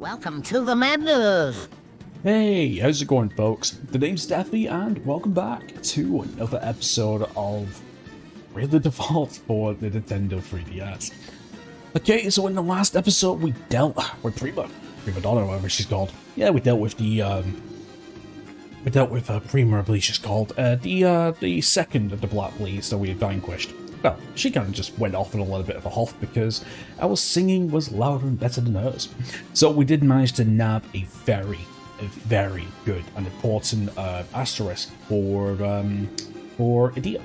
Welcome to the madness! Hey, how's it going, folks? The name's Steffi, and welcome back to another episode of Bravely Default for the Nintendo 3DS. Okay, so in the last episode, we dealt with Prima Donna, whatever she's called. Yeah, we dealt with Prima, I believe she's called, the second of the Black Blaze that we had vanquished. Well, she kind of just went off in a little bit of a huff because our singing was louder and better than hers. So we did manage to nab a very good and important asterisk for Edea.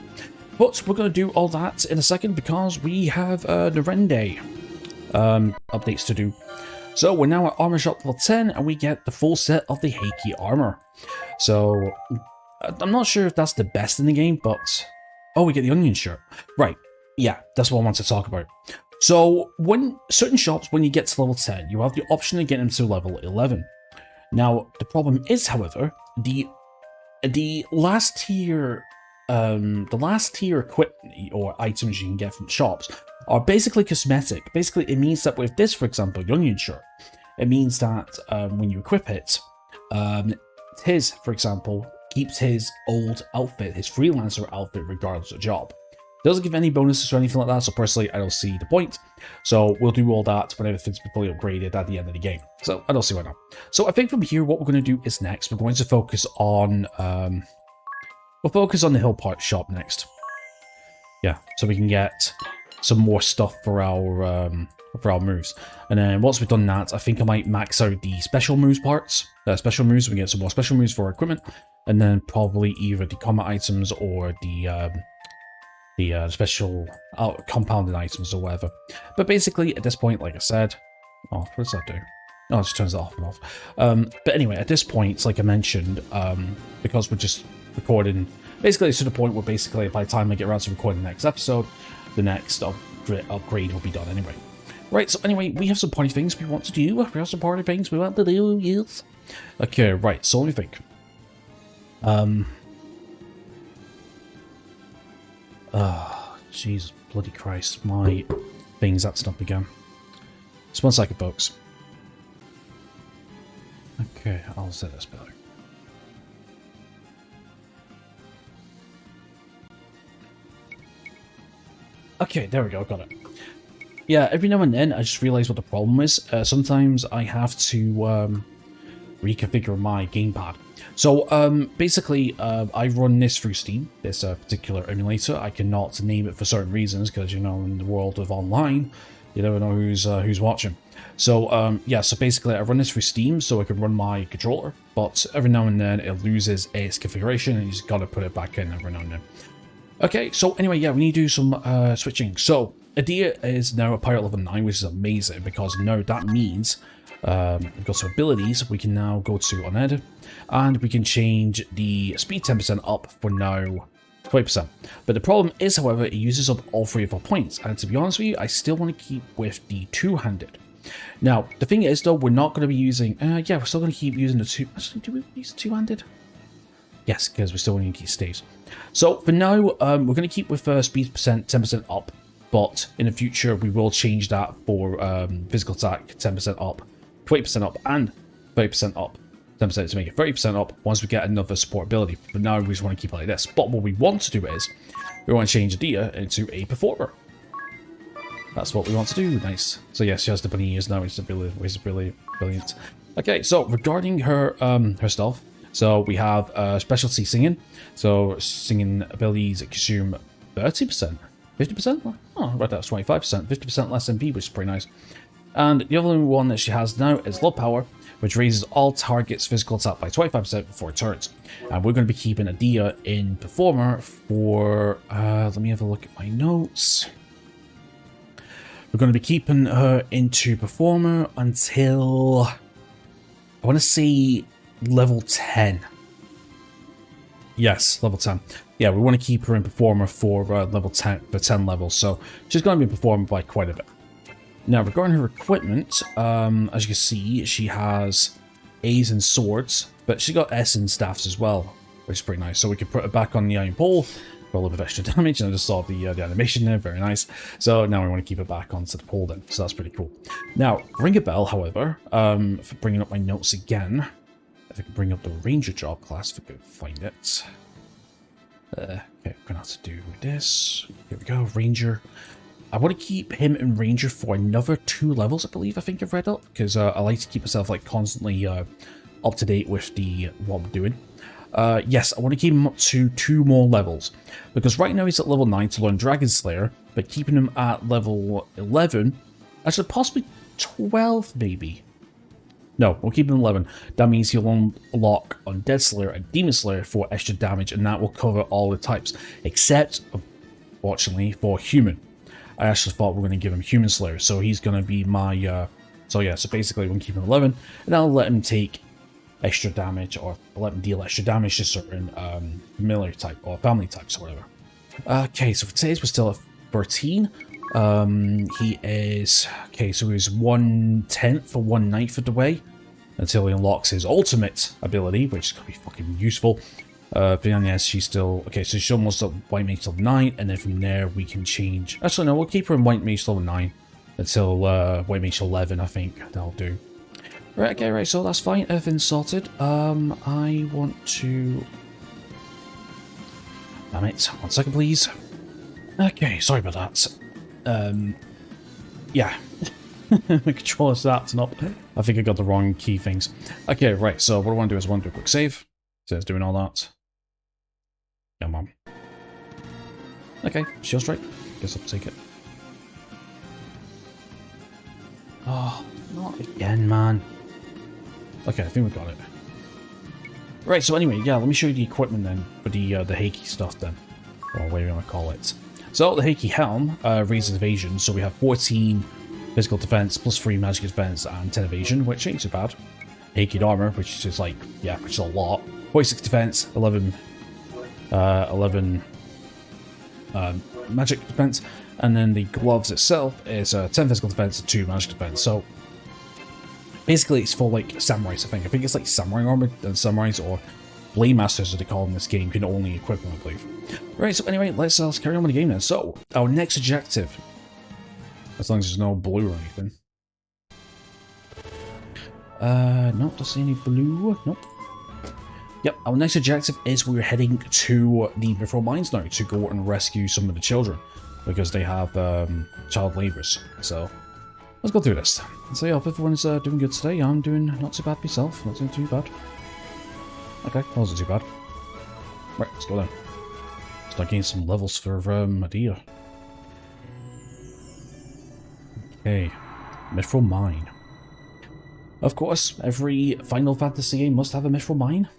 But we're going to do all that in a second because we have Narende updates to do. So we're now at Armor Shop level 10 and we get the full set of the Heike armor. So I'm not sure if that's the best in the game, but... Oh, we get the onion shirt. Right, yeah, that's what I want to talk about. So, when certain shops, when you get to level 10, you have the option of getting them to level 11. Now, the problem is, however, the last tier equipment or items you can get from shops are basically cosmetic. Basically, it means that with this, for example, the onion shirt, it means that when you equip it, his, for example, keeps his old outfit, his freelancer outfit, regardless of job. Doesn't give any bonuses or anything like that, so personally, I don't see the point. So we'll do all that when everything's fully upgraded at the end of the game. So I don't see why not. So I think from here, what we're going to do is next, we're going to focus on, we'll focus on the Hill Park shop next. Yeah, so we can get some more stuff for our moves. And then once we've done that, I think I might max out the special moves parts. Special moves, we get some more special moves for our equipment. And then probably either the combat items or the special compounded items or whatever. But basically, at this point, like I said... Oh, what does that do? Oh, it just turns it off and off. But anyway, at this point, like I mentioned, because we're just recording... Basically, it's to the point where basically, by the time I get around to recording the next episode, the next upgrade will be done anyway. Right, so anyway, we have some party things we want to do. We have some party things we want to do, yes. Okay, right, so let me think. Jesus bloody Christ, my thing's acting up again. Just 1 second, folks. Okay, I'll set this better. Okay, there we go, got it. Yeah, every now and then I just realize what the problem is. Sometimes I have to reconfigure my gamepad. So basically, I run this through Steam, this particular emulator. I cannot name it for certain reasons because, you know, in the world of online, you never know who's watching. So yeah, so basically I run this through Steam so I can run my controller, but every now and then it loses its configuration and you just gotta put it back in every now and then. Okay, so anyway, yeah, we need to do some switching. So Edea is now a pirate level 9, which is amazing because now that means we've got some abilities. We can now go to Uned and we can change the speed 10% up for now 20%. But the problem is, however, it uses up all 3 of our points. And to be honest with you, I still want to keep with the two-handed. Now, the thing is, though, we're not going to be using... yeah, we're still going to keep using the two... Actually, do we use two-handed? Yes, because we're still going to keep staves. So, for now, we're going to keep with speed percent 10% up. But in the future, we will change that for physical attack 10% up, 20% up, and 30% up. 10% to make it 30% up once we get another support ability. But now we just want to keep it like this. But what we want to do is, we want to change Edea into a performer. That's what we want to do. Nice. So yes, she has the bunny ears now, which is really brilliant. Okay, so regarding her her stuff, so we have specialty singing. So singing abilities consume 30%. 50%? Oh, right, that's 25%. 50% less MP, which is pretty nice. And the other one that she has now is Love Power, which raises all targets' physical attack by 25% before turns. And we're going to be keeping Edea in Performer for... let me have a look at my notes. We're going to be keeping her into Performer until... I want to say level 10. Yes, level 10. Yeah, we want to keep her in Performer for level 10, for 10 levels. So she's going to be Performer by quite a bit. Now, regarding her equipment, as you can see, she has A's in swords, but she got S in staffs as well, which is pretty nice. So we can put her back on the iron pole, for a little bit of extra damage, and I just saw the animation there, very nice. So now we want to keep it back onto the pole then, so that's pretty cool. Now, ring a bell, however, for bringing up my notes again, if I can bring up the Ranger job class, if I could find it. Okay, we're gonna have to do this. Here we go, Ranger. I want to keep him in Ranger for another 2 levels, I believe. I think I've read up, because I like to keep myself like constantly up to date with what I'm doing. Yes, I want to keep him up to 2 more levels, because right now he's at level 9 to learn Dragon Slayer, but keeping him at level 11, actually possibly 12 maybe. No, we'll keep him 11. That means he'll unlock Undead Slayer and Demon Slayer for extra damage, and that will cover all the types, except, unfortunately, for Human. I actually thought we were going to give him Human Slayer, so he's going to be my, so yeah, so basically we're going to keep him 11, and I'll let him take extra damage, or let him deal extra damage to certain familiar type, or family types, or whatever. Okay, so for today's we're still at 13. He is, okay, so he's 1/10 or 1/9 of the way until he unlocks his ultimate ability, which is going to be fucking useful. But yes, she's still, okay, so she's almost at White Mage level 9, and then from there we can change, actually no, we'll keep her in White Mage level 9 until White Mage 11, I think that'll do. Right, okay, right, so that's fine, everything's sorted. I want to, damn it, 1 second please. Okay, sorry about that. Yeah. My controller's acting up. I think I got the wrong key things. Okay, right, so what I want to do is I want to do a quick save. So it's doing all that. Come on. Okay, shield strike. Guess I'll take it. Oh, not again, man. Okay, I think we got it. Right, so anyway, yeah, let me show you the equipment then for the Heike stuff then. Or whatever you want to call it. So the Heike helm raises evasion, so we have 14 physical defense plus 3 magic defense and 10 evasion, which ain't too bad. Heike armor, which is just like, yeah, which is a lot. 46 defense, 11 magic defense, and then the gloves itself is 10 physical defense and 2 magic defense. So basically it's for like samurais, I think. I think it's like samurai armor, and samurais or blade masters as they call in this game can only equip them, I believe. Right, so anyway, let's carry on with the game then. So, our next objective, as long as there's no blue or anything. Nope, doesn't see any blue. Nope. Yep, our next objective is we're heading to the Mithril Mines now to go and rescue some of the children, because they have child labourers. So, let's go through this. So yeah, hope everyone's doing good today. I'm doing not too bad myself, not doing too bad. Okay, that wasn't too bad. Right, let's go then. Start getting some levels for Medea. Okay, Mithril Mine. Of course, every Final Fantasy game must have a Mithril Mine.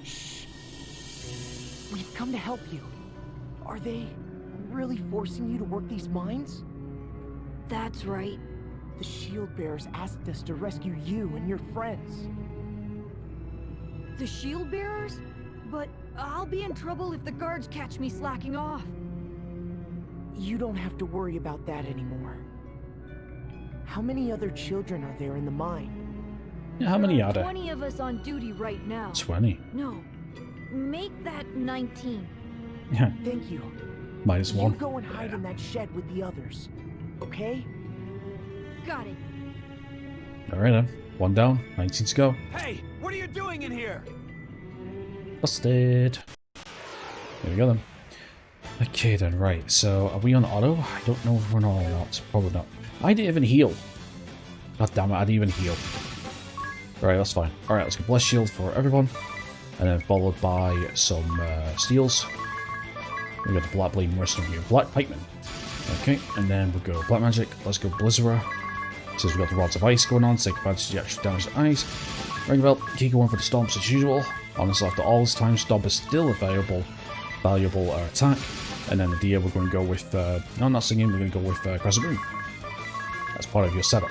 Shh. We've come to help you. Are they really forcing you to work these mines? That's right. The Shield Bearers asked us to rescue you and your friends. The shield bearers? But I'll be in trouble if the guards catch me slacking off. You don't have to worry about that anymore. How many other children are there in the mine? Yeah, how many are there? 20 of us on duty right now. 20. No. Make that 19. Yeah. Thank you. Minus 1. You go and hide in that shed with the others, okay? Got it. Alright then. 1 down, 19 to go. Hey, what are you doing in here? Busted. There we go then. Okay then, right. So, are we on auto? I don't know if we're on auto or not. Probably not. I didn't even heal. God damn it, I didn't even heal. Alright, that's fine. Alright, let's go Bless Shield for everyone. And then followed by some steals. We got the Black Blade Mercenary here. Black Pikeman. Okay, and then we'll go Black Magic. Let's go Blizzerer. Since we've got the Rods of Ice going on, take advantage of the extra damage to ice. Ring Bell, keep going for the Stomps as usual. Honestly, after all this time, Stomp is still a valuable attack. And then the Dia, we're going to go with, no, not singing, we're going to go with Crescent Moon. That's part of your setup.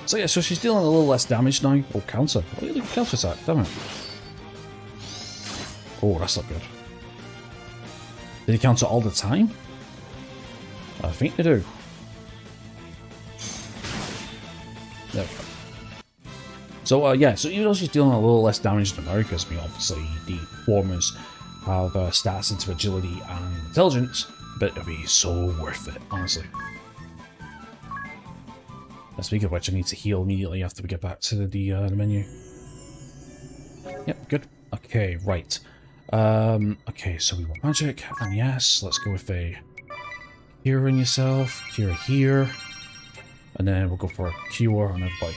So yeah, so she's dealing a little less damage now. Oh, counter. Oh, you look counter attack, damn it. Oh, that's not good. Did he counter all the time? I think they do. There we go. So yeah, so even though she's dealing a little less damage than America's, I mean, obviously the Warmers have stats into agility and intelligence, but it'll be so worth it, honestly. Speaking of which, I need to heal immediately after we get back to the menu. Yep, good. Okay, right. Okay, so we want magic, and yes, let's go with a cure in yourself, cure here, and then we'll go for a cure on everybody.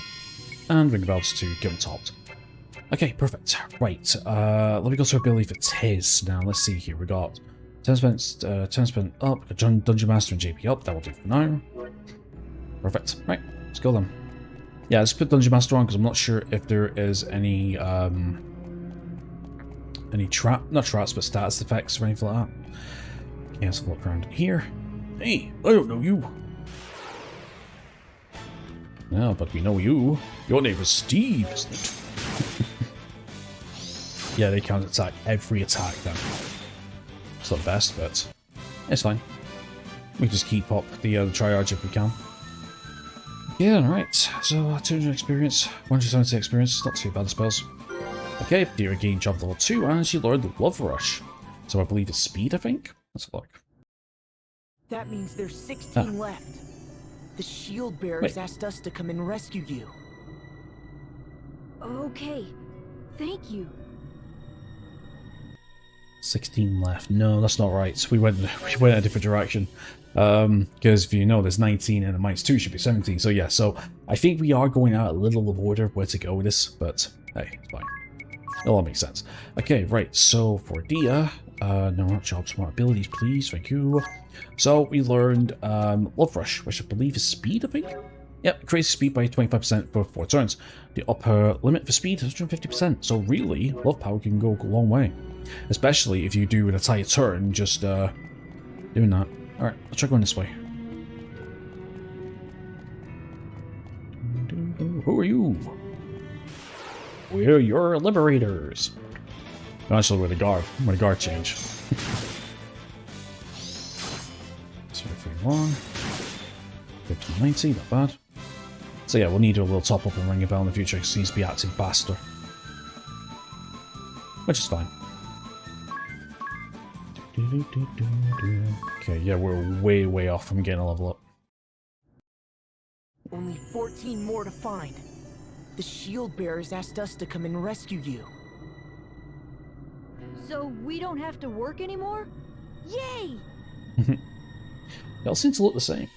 And ring bells to get them topped. Okay, perfect. Right, let me go to ability for Tiz. Now, let's see here. We got 10 spent up, Dungeon Master and JP up. That will do for now. Perfect. Right, let's go then. Yeah, let's put Dungeon Master on because I'm not sure if there is any not traps, but status effects or anything like that. Okay, let's look around here. Hey, I don't know you. No, but we know you. Your name is Steve, isn't it? Yeah, they can't attack every attack then. It's not the best, but it's fine. We just keep up the triarch if we can. Yeah, alright. So, 200 experience, 170 experience, not too bad, I suppose. Okay, Dira gained job level 2, and she learned the Love Rush. So I believe it's speed, I think? Let's have a look. That means there's 16 left. The shield bearers asked us to come and rescue you. Okay. Thank you. 16 left. No, that's not right. We went a different direction. Because if you know, there's 19 and the minus 2 should be 17. So yeah, so I think we are going out a little of order where to go with this, but hey, it's fine. It all makes sense. Okay, right, so for Dia, no, not jobs, more abilities, please, thank you. So we learned Love Rush, which I believe is speed, I think? Yep, increases speed by 25% for 4 turns. The upper limit for speed is 150%, so really, Love Power can go a long way. Especially if you do an entire turn just doing that. Alright, let's try going this way. Who are you? We're your liberators. Actually, we're the guard. We're the guard change. 031. 1590, not bad. So yeah, we'll need a little top up and ring a bell in the future. It seems to be acting faster. Which is fine. Okay, yeah, we're way off from getting a level up. Only 14 more to find. The shield bearers asked us to come and rescue you. So we don't have to work anymore? Yay! They all seem to look the same.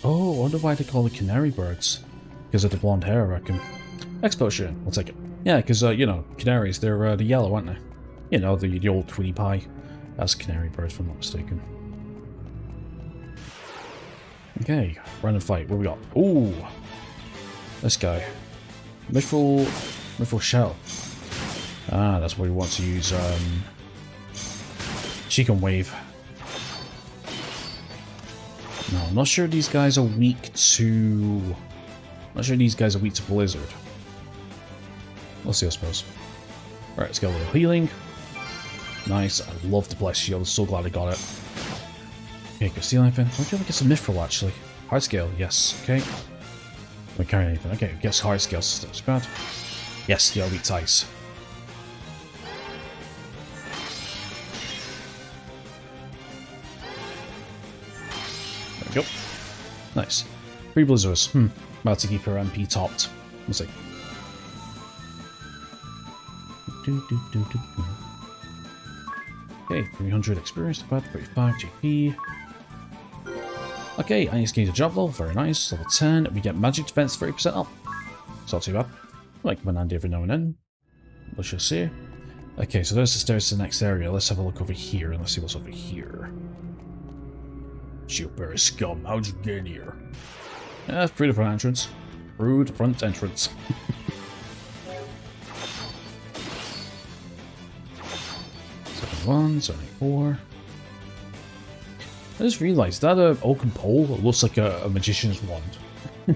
Oh, I wonder why they call it canary birds. Because of the blonde hair, I reckon. Exposure, we'll take it. Yeah, because, you know, canaries, they're the yellow, aren't they? You know, the old Tweety Pie. That's canary bird, if I'm not mistaken. Okay, random fight. What we got? Ooh, this guy. Mithril Shell. Ah, that's what we want to use. She can wave. No, I'm not sure these guys are weak to... Not sure these guys are weak to Blizzard. We'll see, I suppose. Right, let's get a little healing. Nice. I love the Blessed Shield. I'm so glad I got it. Okay, can I steal anything? I feel like it's a Mithril, actually. Heart scale, yes. Okay. Don't carry anything. Okay, guess heart scale system's bad. Yes, the elite ice. There we go. Nice. 3 Blizzards. About to keep her MP topped. We'll see. Okay, 300 experience, about 35 GP. Okay, I just gained a job level, very nice. Level 10, we get magic defense 30% up. It's not too bad. Like Manandi every now and then. Let's just see. Okay, so there's the stairs to the next area. Let's have a look over here and let's see what's over here. Super scum, how'd you get in here? Yeah, through the front entrance. Through the front entrance. 71, 74. I just realised that oaken pole looks like a magician's wand.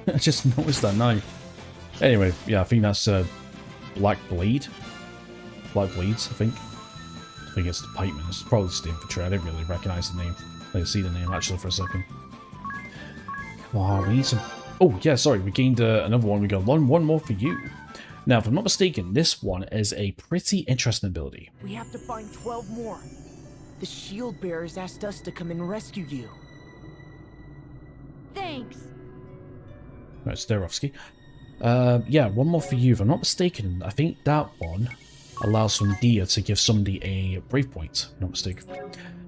I just noticed that now. Anyway, yeah, I think that's Black Blade. Black Blades, I think. I think it's the Pikeman. It's probably just the infantry. I didn't really recognise the name. I didn't see the name actually for a second. Come on, we need some... Oh, yeah, sorry, we gained another one. We got one more for you. Now, if I'm not mistaken, this one is a pretty interesting ability. We have to find 12 more. The shield bearers asked us to come and rescue you. Thanks. Right, Starovsky. Yeah, one more for you. If I'm not mistaken, I think that one allows from Dia to give somebody a Brave Point. Not mistaken.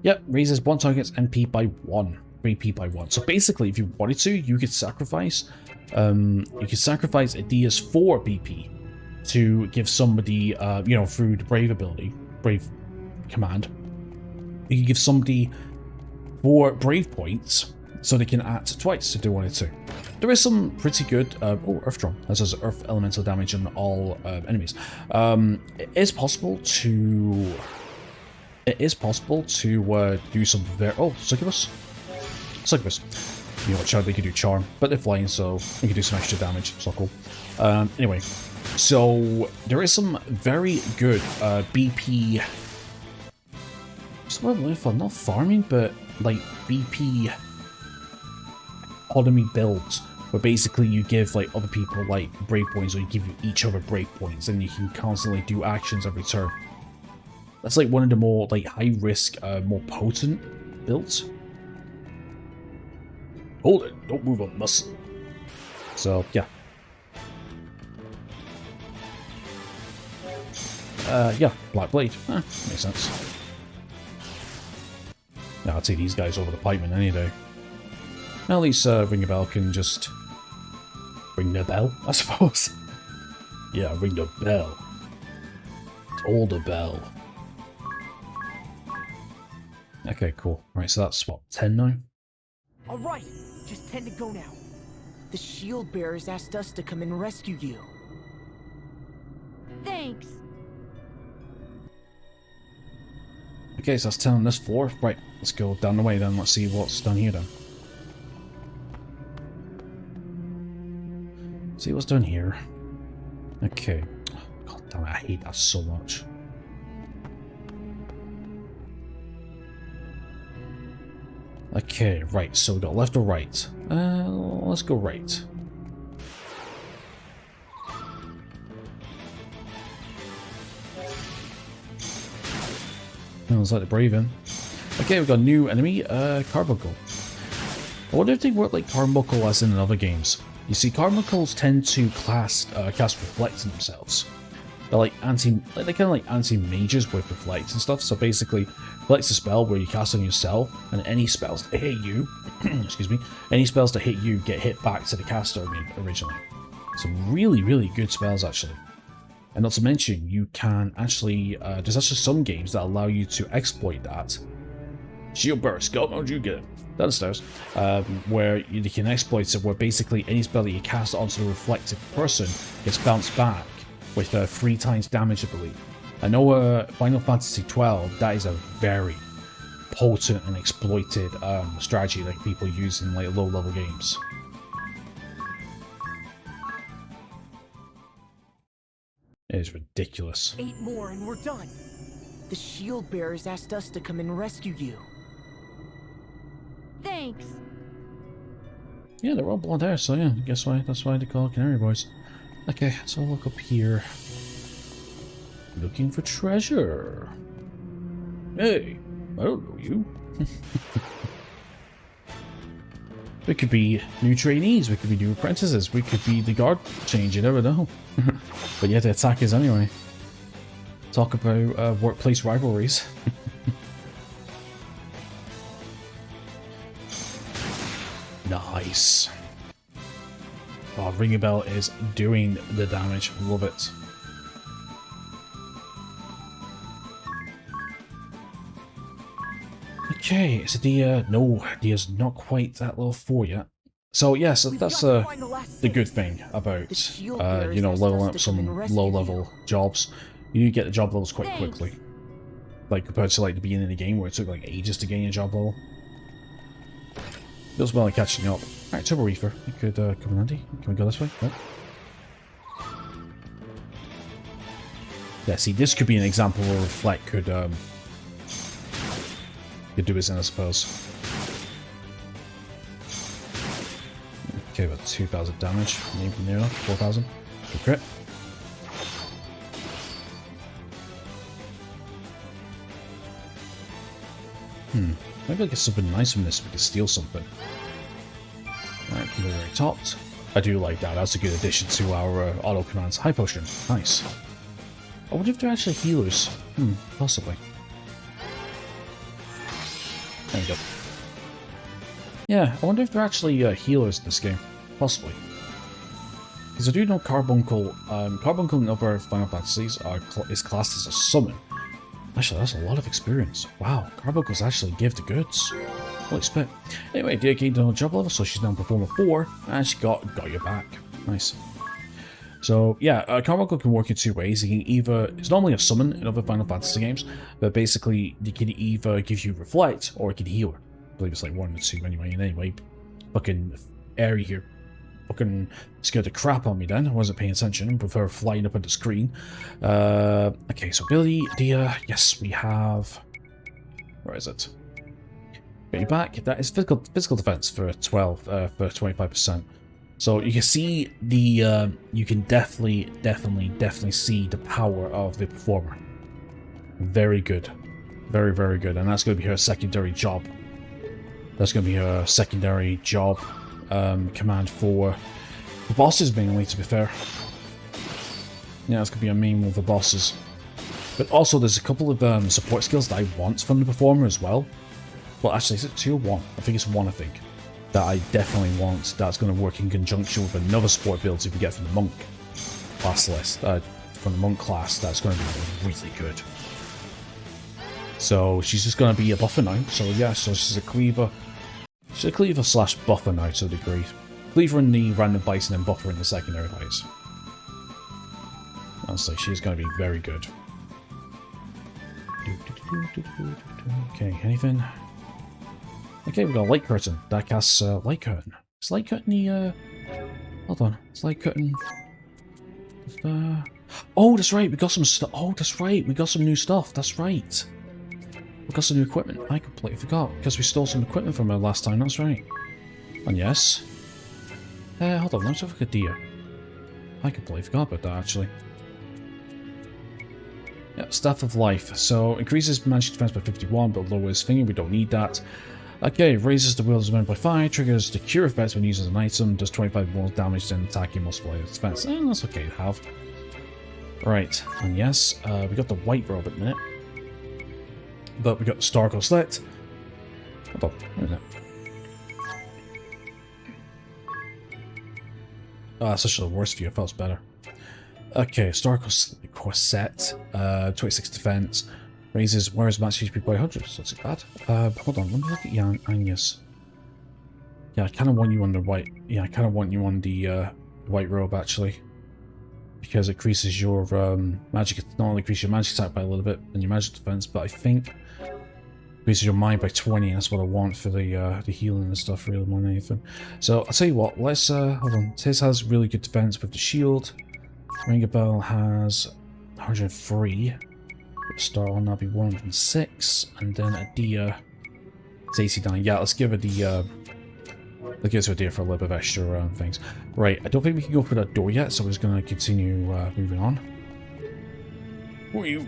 Yep, raises one target's MP by 1. BP by 1. So basically, if you wanted to, you could sacrifice a Dia's 4 BP to give somebody, you know, through the Brave ability, Brave command. You can give somebody 4 Brave points so they can act twice if they wanted to. There is some pretty good, Earth Drum. That says Earth Elemental damage on all enemies. It is possible to do some very... Oh, Succubus. Succubus. You know what, Child, they could do Charm, but they're flying, so you can do some extra damage. So cool. Anyway, so there is some very good BP... What's the word I'm looking for? Not farming, but like BP economy builds, where basically you give like other people like Brave Points, or you give each other Brave Points, and you can constantly do actions every turn. That's like one of the more like high risk, more potent builds. Hold it, don't move a muscle. So yeah. Yeah, Black Blade. Makes sense. Yeah, I'd take these guys over the Pikeman any day. At least Ring a Bell can just ring the bell, I suppose. Yeah, ring the bell. Toll the bell. Okay, cool. Right, so that's what, 10 now? Alright, just 10 to go now. The shield bearers asked us to come and rescue you. Thanks. Okay, so that's 10 on this floor. Right, let's go down the way then. Let's see what's down here then. See what's down here. Okay. God damn it, I hate that so much. Okay, right, so we got left or right? Let's go right. Oh, it's like the Braven. Okay, we've got a new enemy, Carbuncle. I wonder if they work like Carbuncle as in other games. You see, Carbuncles tend to cast Reflect in themselves. They're like they're kind of like anti-mages with Reflect and stuff. So basically, Reflect's a spell where you cast on yourself, and any spells that hit you, excuse me, any spells that hit you get hit back to the caster originally. Some really, really good spells actually. And not to mention, you can actually, there's actually some games that allow you to exploit that. Shield Burst, God knows you get it. Downstairs, where you can exploit it, where basically any spell that you cast onto the reflected person gets bounced back with 3 times damage, I believe. I know Final Fantasy XII, that is a very potent and exploited strategy that people use in like low-level games. It is ridiculous. 8 more and we're done. The shield bearers asked us to come and rescue you. Thanks. Yeah, they're all blonde hair, so yeah, guess why? That's why they call Canary Boys. Okay, so I'll look up here. Looking for treasure. Hey, I don't know you. We could be new trainees, we could be new apprentices, we could be the guard change, you never know. But yeah, the attack is anyway. Talk about workplace rivalries. Nice. Oh, Ring a Bell is doing the damage. Love it. Okay, so no, Dia's not quite that level 4 yet. So yeah, so that's the good thing about you know, leveling up some low-level jobs. You do get the job levels quite quickly, like compared to like the beginning of the game where it took like ages to gain a job level. Feels well like catching up. Alright, Turbo Reefer. It could come in handy. Can we go this way? Nope. Yeah, see, this could be an example where Reflect could do his in, I suppose. Okay, about 2,000 damage. Maybe near enough. 4,000. Good crit. Maybe I get something nice from this. We can steal something. Alright, keep it very topped. I do like that. That's a good addition to our auto commands. High potion. Nice. I wonder if they're actually healers. Possibly. There we go. Yeah, I wonder if they're actually healers in this game. Possibly. Because I do know Carbuncle. Carbuncle in other Final Fantasies is classed as a summon. Actually, that's a lot of experience. Wow, Carbuncles actually give the goods. Holy spit. Anyway, Dia gained another job level, so she's now Performer 4, and she got your back. Nice. So, yeah, Carbuncle can work in two ways. He can either, it's normally a summon in other Final Fantasy games, but basically, he can either give you Reflect, or it can heal her. I believe it's like 1 or 2 anyway, and anyway, fucking Airy here. Fucking scared the crap on me then. I wasn't paying attention with her flying up on the screen. Okay, so ability, Dia, yes, we have... Where is it? Get you back. That is physical defense for 12, for 25%. So you can see the, you can definitely see the power of the performer. Very good. Very, very good. And that's going to be her secondary job. That's going to be her secondary job. Command for the bosses mainly, to be fair. Yeah, it's going to be a main one of the bosses. But also there's a couple of support skills that I want from the performer as well. Well, actually, is it 2 or 1? I think it's 1, I think. That I definitely want, that's going to work in conjunction with another support ability we get from the monk class list. From the monk class, that's going to be really good. So she's just going to be a buffer now. So yeah, so she's a cleaver. She's a cleaver slash buffer now to a degree. Cleaver in the random bites and then buffer in the secondary bites. Honestly, she's going to be very good. Okay, anything? Okay, we've got a light curtain. That casts light curtain. Is light curtain the hold on. Is light curtain oh, that's right, we got some stuff. Oh, that's right, we got some new stuff. That's right. We got some new equipment. I completely forgot, because we stole some equipment from her last time, that's right. And yes. Hold on, let's have a look at Dia. I completely forgot about that, actually. Yeah, Staff of Life. So, increases magic defense by 51, but lowers finger, we don't need that. Okay, raises the will of the by 5, triggers the cure effect when used as an item, does 25 more damage than attacking multiplier defense. That's okay to have. Right, and yes, we got the white robe at the minute. But we got the Starco Slit. Hold on, where is it? Oh, that's actually the worst view, it felt better. Okay, Starco Corset, 26 defense, raises where's max HP by 100, so that's not bad. Hold on, let me look at Agnes. Yeah, I kind of want you on the white. Yeah, I kind of want you on the white robe actually, because it increases your magic. Not only increases your magic attack by a little bit and your magic defense, but I think increases your mind by 20. That's what I want for the healing and stuff, really more than anything. So I'll tell you what. Let's hold on. Tiz has really good defense with the shield. Ringabel has 103. Star on that'll be 106, and then a Dia is 89. Yeah, let's give her the let's give her a Dia for a little bit of extra things. Right, I don't think we can go for that door yet, so we're just gonna continue moving on. Who are you?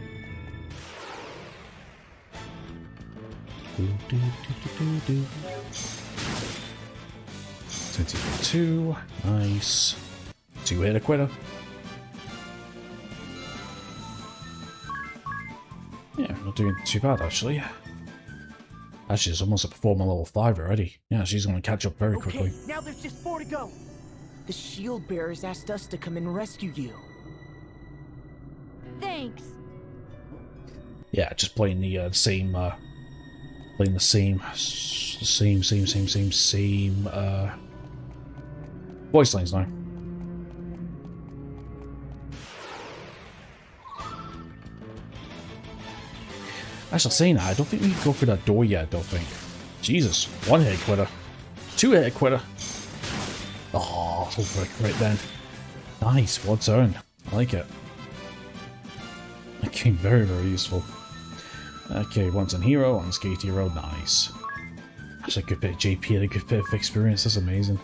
22, nice. 2-hit quitter. Yeah, not doing too bad actually. Actually, it's almost a performer level 5 already. Yeah, she's going to catch up very quickly. Okay, now there's just 4 to go. The shield bearers asked us to come and rescue you. Thanks. Yeah, just playing the same voice lines now. Actually, saying that, I don't think we can go for that door yet, I don't think. Jesus, 1-hit quitter. 2-hit quitter. Oh, over a crit then. Nice, 1 turn. I like it. That came very, very useful. Okay, one's an hero, one's Skate Hero, nice. That's a good bit of JP and a good bit of experience, that's amazing.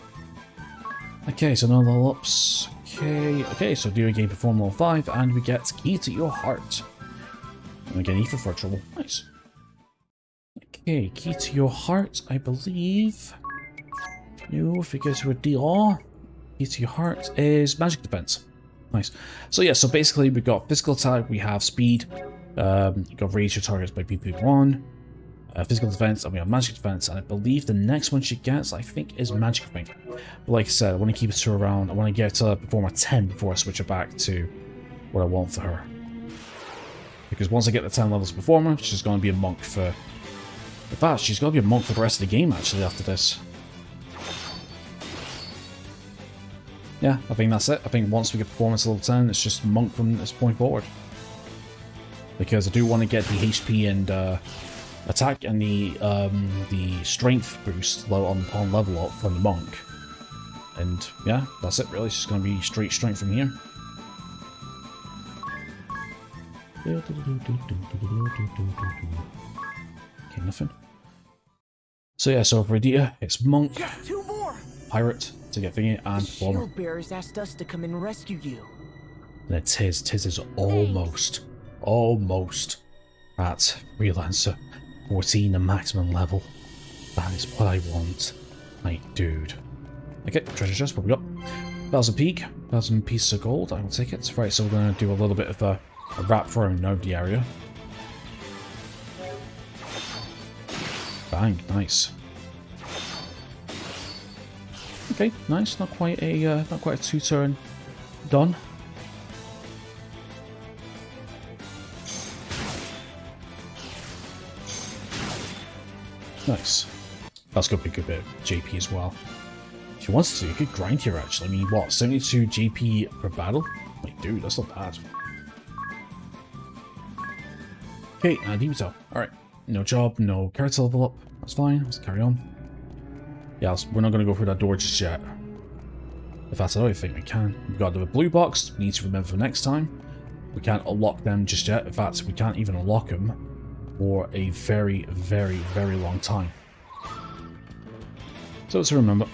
Okay, so no level ups. Okay, so do a game perform level 5, and we get Key to Your Heart. And again, Ether for trouble. Nice. Okay, key to your heart, I believe. No, if we go to a DR, key to your heart is magic defense. Nice. So yeah, so basically we've got physical attack, we have speed, you got raise your targets by BP1, physical defense, and we have magic defense, and I believe the next one she gets, I think, is magic wing. But like I said, I want to keep it to around, I want to get to performer 10 before I switch it back to what I want for her. Because once I get the 10 levels performer, she's going to be a monk for... In fact, she's going to be a monk for the rest of the game, actually, after this. Yeah, I think that's it. I think once we get performance level 10, it's just monk from this point forward. Because I do want to get the HP and attack and the strength boost on level up from the monk. And yeah, that's it really. It's just going to be straight strength from here. Okay, nothing. So yeah, so for Aditya, it's monk, Two more. pirate to get thingy, and performer. Shield bearers asked us to come and rescue you. And it's Tiz. Tiz is almost at Freelancer 14, the maximum level. That is what I want. Like, dude. Okay, treasure chest, what we got? 1,000 peak, 1,000 pieces of gold, I will take it. Right, so we're going to do a little bit of a wrap throwing over the area. Bang, nice. Okay, nice. Not quite a 2-turn done. Nice. That's going to be a good bit of JP as well. If you wanted to, you could grind here actually. I mean, what, 72 JP per battle? Like, dude, that's not bad. Okay, and Demeter. Alright. No job, no character level up. That's fine. Let's carry on. Yeah, we're not going to go through that door just yet. In fact, I don't think we can. We've got the blue box. We need to remember for next time. We can't unlock them just yet. In fact, we can't even unlock them for a very, very, very long time. So to remember.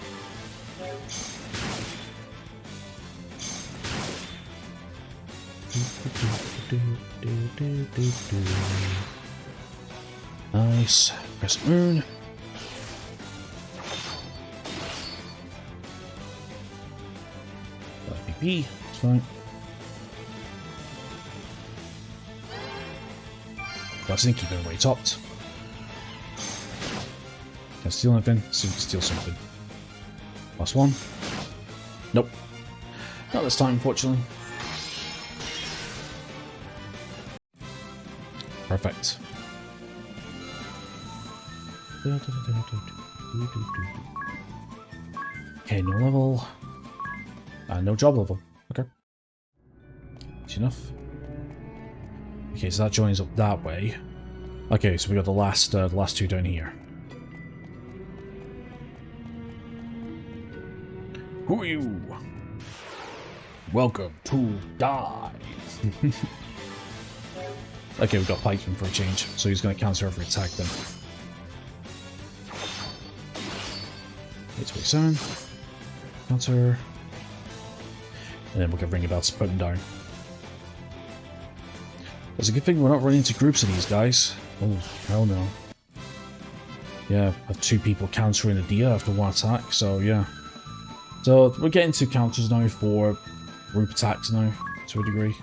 Nice. Crescent moon. PP, it's fine. That's in keeping it way topped. Can I steal anything? See if we can steal something. Last one. Nope. Not this time, unfortunately. Perfect. Okay, no level. No job level. Okay. That's enough. Okay, so that joins up that way. Okay, so we got the last two down here. Who are you? Welcome to die. Okay, we've got Pikeman for a change, so he's going to counter every attack then. 827. Counter. And then we're going to bring it out to put him down. It's a good thing we're not running into groups of these guys. Oh, hell no. Yeah, I have 2 people countering a deer after 1 attack, so yeah. So we're getting 2 counters now for group attacks now, to a degree.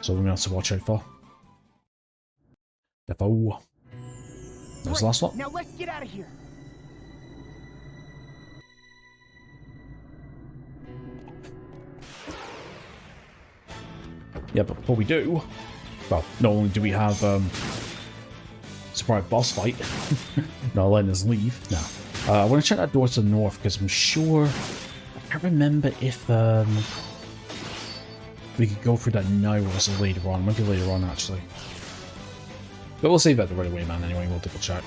So we're going to have to watch out for. Defo. There's the last one. Now let's get out of here. Yeah, but before we do, well, not only do we have surprise boss fight, not letting us leave. No, I want to check that door to the north because I'm sure I can't remember if we could go through that now or was it later on. Maybe later on actually, but we'll save that the right away, man. Anyway, we'll double check.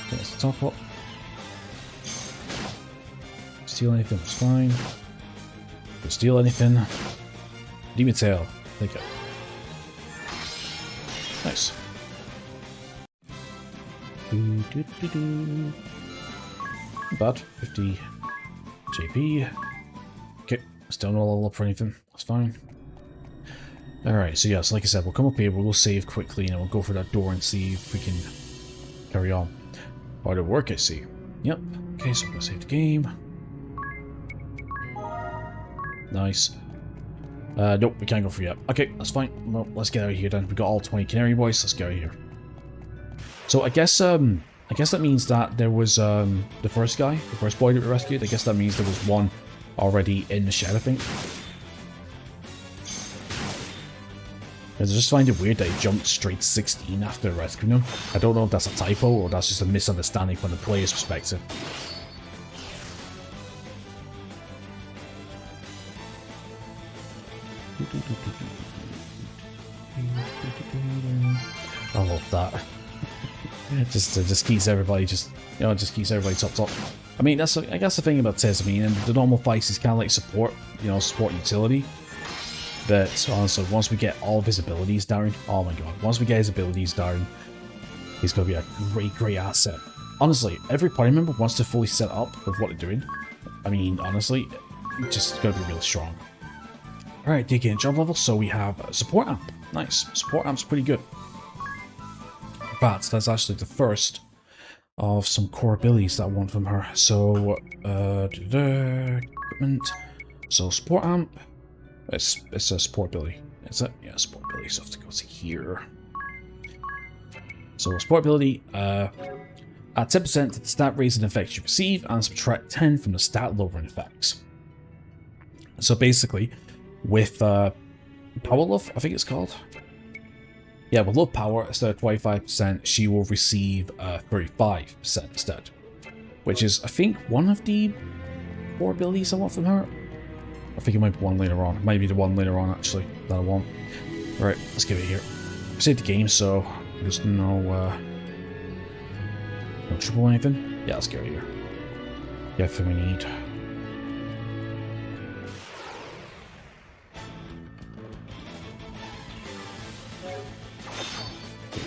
Okay, that's the top up. Steal anything, it's fine. Don't steal anything. Demon tail, take it. Nice. Not bad. 50 JP. Okay, still no level up for anything. That's fine. Alright, so yes, like I said, we'll come up here, we'll save quickly, and we'll go for that door and see if we can carry on. Hard at work, I see. Yep. Okay, so we'll save the game. Nice. Nope, we can't go through yet. Okay, that's fine. Well, let's get out of here then. We've got all 20 canary boys, let's get out of here. So I guess that means that there was the first guy, the first boy that we rescued. I guess that means there was one already in the shed, I think. I just find it weird that he jumped straight to 16 after rescuing him. I don't know if that's a typo or that's just a misunderstanding from the player's perspective. I love that. just keeps everybody just keeps everybody top. I mean, I guess the thing about Tiz, I mean, in the normal fights is kind of like support, support utility. But honestly, once we get all of his abilities down, oh my god, once we get his abilities down, he's going to be a great asset. Honestly, every party member wants to fully set up with what they're doing. I mean, honestly, it's just going to be really strong. Alright, dig in job level, so we have support amp. Nice, support amp's pretty good. But that's actually the first of some core abilities that I want from her. So, equipment. So, support amp. It's a support ability. Is it? Yeah, support ability. So I have to go to here. So support ability, add 10% to the stat raising effects you receive and subtract 10 from the stat lowering effects. So basically, with Power Love, I think it's called. Yeah, with Love Power, instead of 25%, she will receive 35% instead. Which is, I think, one of the core abilities I want from her. I think it might be one later on. It might be the one later on, actually, that I want. Right, let's give it here. Save the game, so there's no trouble or anything. Yeah, let's get it here. Get everything we need.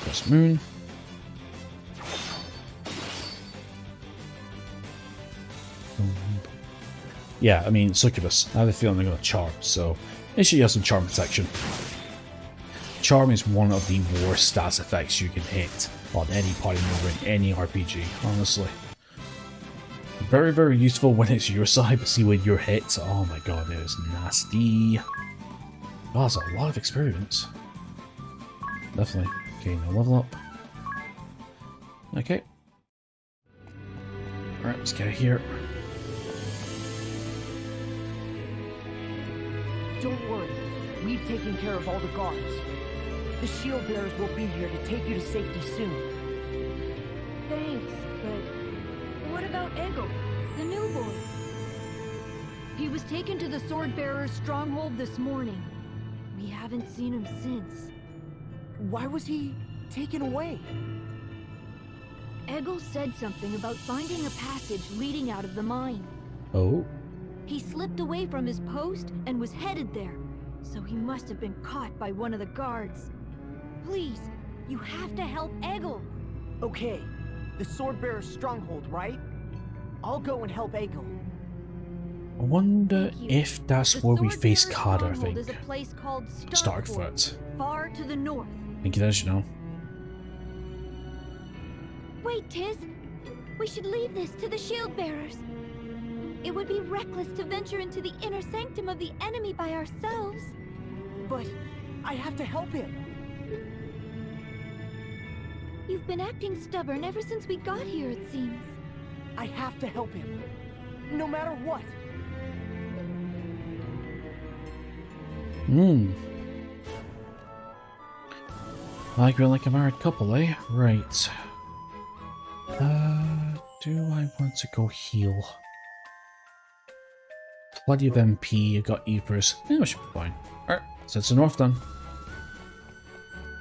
Press moon. Yeah, I mean, Succubus. I have a feeling they're going to charm, so they should have some charm protection. Charm is one of the worst stats effects you can hit on any party member in any RPG, honestly. Very, very useful when it's your side, but see when you're hit, oh my god, it is nasty. Oh, that's a lot of experience. Definitely. Okay, now level up. Okay. Alright, let's get here. Don't worry, we've taken care of all the guards. The shield bearers will be here to take you to safety soon. Thanks, but what about Eggle, the new boy? He was taken to the Sword Bearer's stronghold this morning. We haven't seen him since. Why was he taken away? Eggle said something about finding a passage leading out of the mine. Oh? He slipped away from his post and was headed there, so he must have been caught by one of the guards. Please, you have to help Eggle. Okay, the Sword Bearer's stronghold, right? I'll go and help Eggle. I wonder Thank you. if that's The where we Sword face Bearer's Carter, I stronghold think. is a place called Starkfoot. far to the north. I think it is, you know. Wait, Tiz! We should leave this to the shield bearers. It would be reckless to venture into the inner sanctum of the enemy by ourselves. But I have to help him. You've been acting stubborn ever since we got here, it seems. I have to help him. No matter what. Like we're like a married couple, eh? Right. Do I want to go heal? Plenty of MP, I got Ethers. Yeah, we should be fine. Alright, so it's the north then.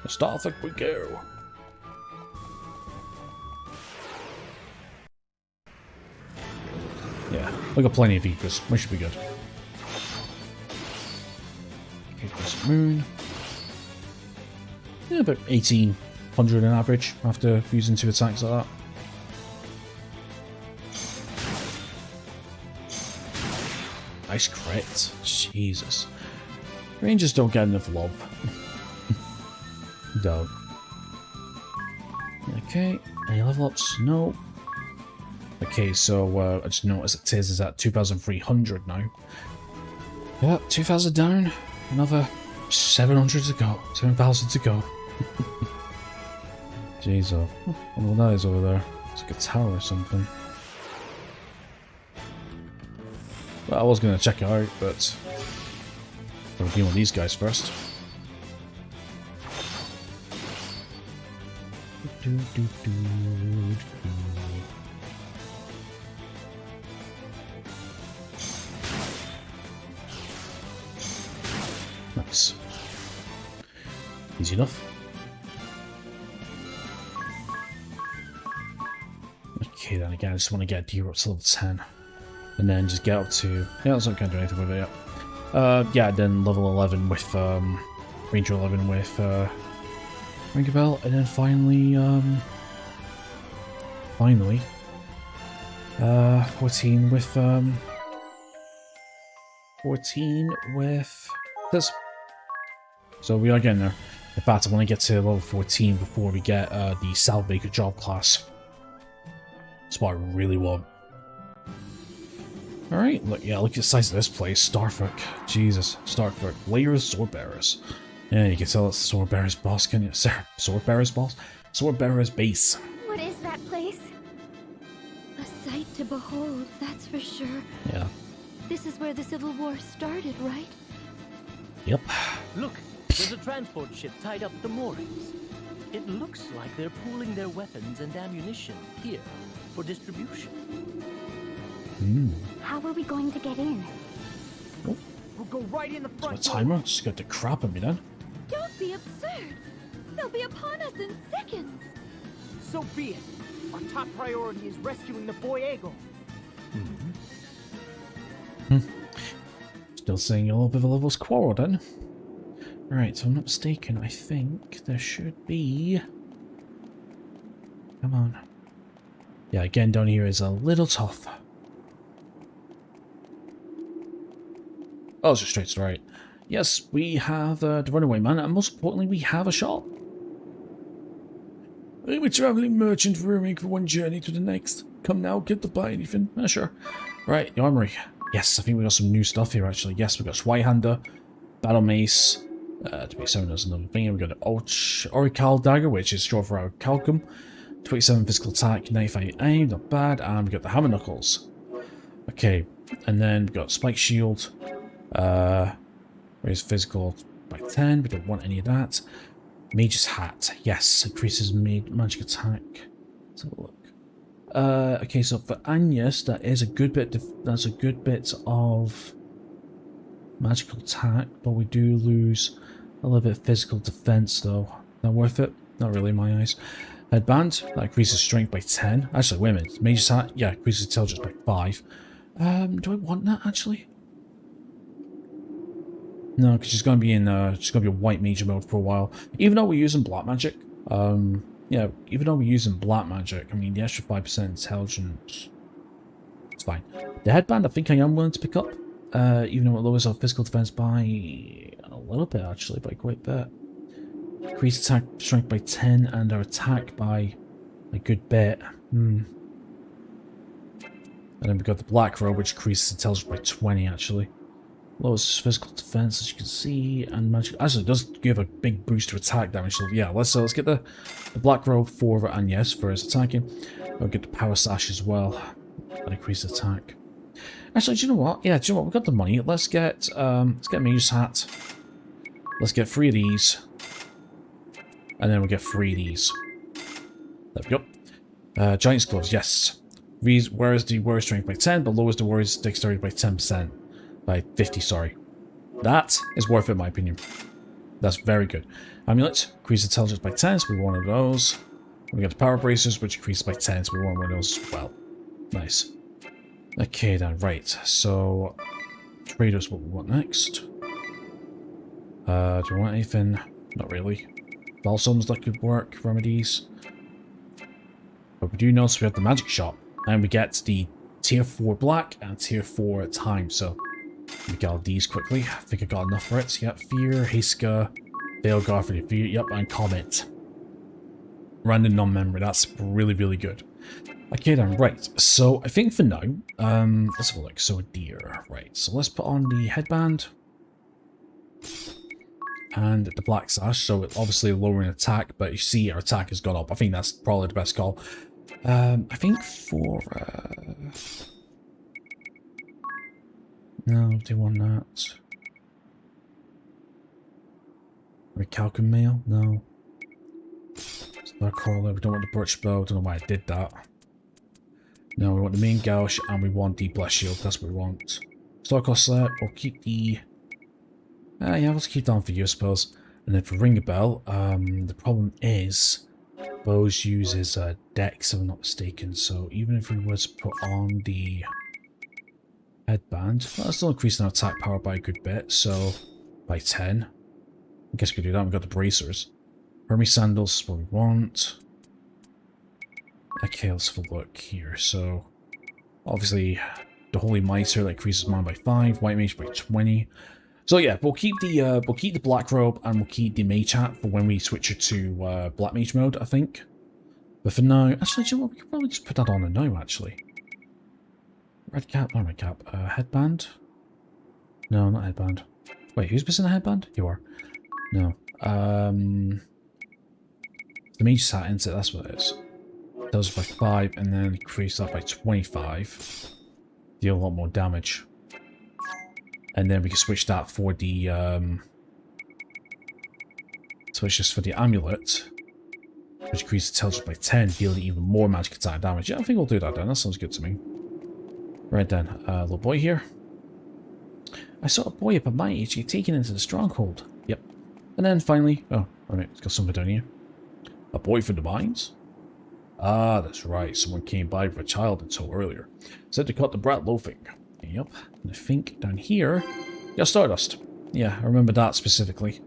The Starfleet we go. Yeah, we got plenty of Ethers. We should be good. Okay, there's moon. Yeah, about 1800 on average after using 2 attacks like that. Nice crit. Jesus. Rangers don't get enough love. Don't. Okay, any level ups? No. Okay, so I just noticed it is at 2,300 now. Yep, 2,000 down. Another 700 to go. 7,000 to go. Jeez, I wonder what that is over there. It's like a tower or something. Well, I was going to check it out, but I'll deal with these guys first. Nice. Easy enough. Okay, then again, I just want to get Deer up to level 10. And then just get up to... Yeah, that's not going to do anything with it yet. Yeah, then level 11 with... Ranger 11 with... Ringabel, and then finally... 14 with... 14 with... this. So we are getting there. In fact, I want to get to level 14 before we get the Salvaker job class. That's what I really want. Alright, look, yeah, look at the size of this place. Starfolk. Jesus. Starfolk. Layers, Swordbearers. Yeah, you can tell it's the Swordbearers boss, can you? Swordbearers boss? Swordbearers base. What is that place? A sight to behold, that's for sure. Yeah. This is where the Civil War started, right? Yep. Look, there's a transport ship tied up at the moorings. It looks like they're pooling their weapons and ammunition here for distribution. How are we going to get in? We'll go right in the A front door. timer? Just got the crap at me then. Don't be absurd! They'll be upon us in seconds! So be it. Our top priority is rescuing the boy Egil. Still seeing a little bit of a levels quarrel then. Right, so I'm not mistaken, I think there should be... Come on. Yeah, again, down here is a little tough. Oh, it's just straight to the right. Yes, we have the runaway man, and most importantly, we have a shop. I'm a travelling merchant roaming from one journey to the next. Come now, get to buy anything. Sure. Right, the armory. Yes, I think we got some new stuff here actually. Yes, we got Swyhander, Battle Mace, 27 is another thing. We got an Orical Dagger, which is short for our Calcum. 27 physical attack, 95 aim, not bad. And we got the Hammer Knuckles. Okay, and then we got Spike Shield. Raise physical by 10, we don't want any of that. Mage's Hat, yes, increases magic attack. Let's have a look. Okay, so for Agnes, that is a good bit. That's a good bit of magical attack, but we do lose a little bit of physical defense, though. Not worth it. Not really in my eyes. Headband, that increases strength by 10. Actually, wait a minute. Mage's Hat, yeah, increases intelligence by 5. Do I want that actually? No, because she's gonna be in she's gonna be a white mage mode for a while. Even though we're using black magic, yeah, even though we're using black magic, I mean the extra 5% intelligence, it's fine. The headband, I think I am willing to pick up, even though it lowers our physical defense by a little bit actually, by quite a bit. Increase attack strength by 10 and our attack by a good bit. And then we've got the black robe, which increases intelligence by 20 actually. Lowers physical defense, as you can see, and magic. Actually, it does give a big boost to attack damage. So yeah, let's get the black robe for Agnes for his attacking. We'll get the power sash as well. That increases attack. Actually, do you know what? Yeah, do you know what? We've got the money. Let's get Mage's Hat. Let's get 3 of these, and then we'll get 3 of these. There we go. Giant's gloves, yes. These whereas the warrior strength by 10, but lowers the warrior's dexterity by 10%. By 50, sorry. That is worth it, in my opinion. That's very good. Amulet, increase intelligence by 10, so we want one of those. We got the power bracers, which increase by 10, so we want one of those as well. Nice. Okay then, right. So, traders, what we want next. Do we want anything? Not really. Balsams that could work, remedies. But we do notice we have the magic shop, and we get the tier 4 black and tier 4 time, so Let me get all these quickly. I think I got enough for it. Yep, Fear, Hiska, Dale Garfield, Fear, yep, and Comet. Random non-memory, that's really, really good. Okay then, right, so I think for now, let's have a look. So a deer, right, so let's put on the headband. And the black sash, so it's obviously lowering attack, but you see our attack has gone up. I think that's probably the best call. I think for... No, do you want that? Recalcum mail? No. Starcaller, we don't want the birch bow, don't know why I did that. No, we want the main gouge, and we want the blessed shield, that's what we want. Starcaller slap, we'll keep the... yeah, let's keep that on for you, I suppose. And then for Ring a Bell, the problem is... Bose uses Dex, if I'm not mistaken, so even if we were to put on the headband, well, that's still increasing our attack power by a good bit, so by 10. I guess we could do that, we've got the bracers. Hermes Sandals is what we want. Okay, let's have a look here, so obviously the Holy Mitre that increases mana by 5, White Mage by 20. So yeah, we'll keep the black robe and we'll keep the mage hat for when we switch it to black mage mode, I think. But for now, actually, you know what, we could probably just put that on now. Actually, red cap, not red cap, headband. No, not headband. Wait, who's missing a headband? You are. No. The mage hat into it. That's what it is. Does by 5 and then increase that by 25. Deal a lot more damage. And then we can switch that for the, switch this for the amulet, which increases the intelligence by 10, dealing even more magic attack damage. Yeah, I think we'll do that then. That sounds good to me. Right then, little boy here. I saw a boy up at my age get taken into the stronghold. Yep. And then finally, oh, alright, it's got something down here. A boy from the mines? Ah, that's right. Someone came by with a child and told earlier. Said to cut the brat loafing. Yep, and I think down here, yeah, Stardust. Yeah, I remember that specifically.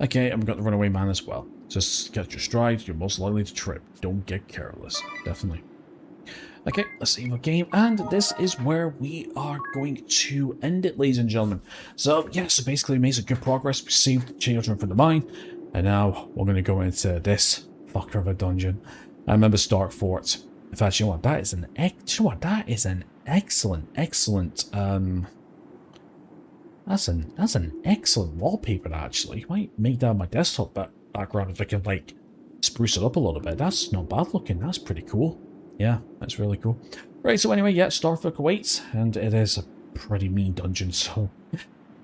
Okay, and we've got the runaway man as well. Just get your stride, you're most likely to trip. Don't get careless. Definitely. Okay, let's save our game, and this is where we are going to end it, ladies and gentlemen. So, yeah, so basically we made some good progress. We saved the children from the mine, and now we're going to go into this fucker of a dungeon. I remember Stark Fort. In fact, you know what, that is an excellent that's an excellent wallpaper, actually. I might make that my desktop background if I can like spruce it up a little bit. That's not bad looking. That's pretty cool. Yeah, that's really cool. Right, so anyway, yeah, Starfolk awaits, and it is a pretty mean dungeon, so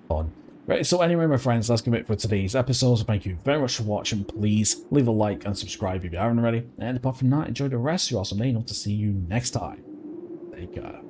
fun. Right, so anyway, my friends, that's going to be it for today's episode. So thank you very much for watching. Please leave a like and subscribe if you haven't already. And apart from that, enjoy the rest of your awesome day, and hope to see you next time. Take care.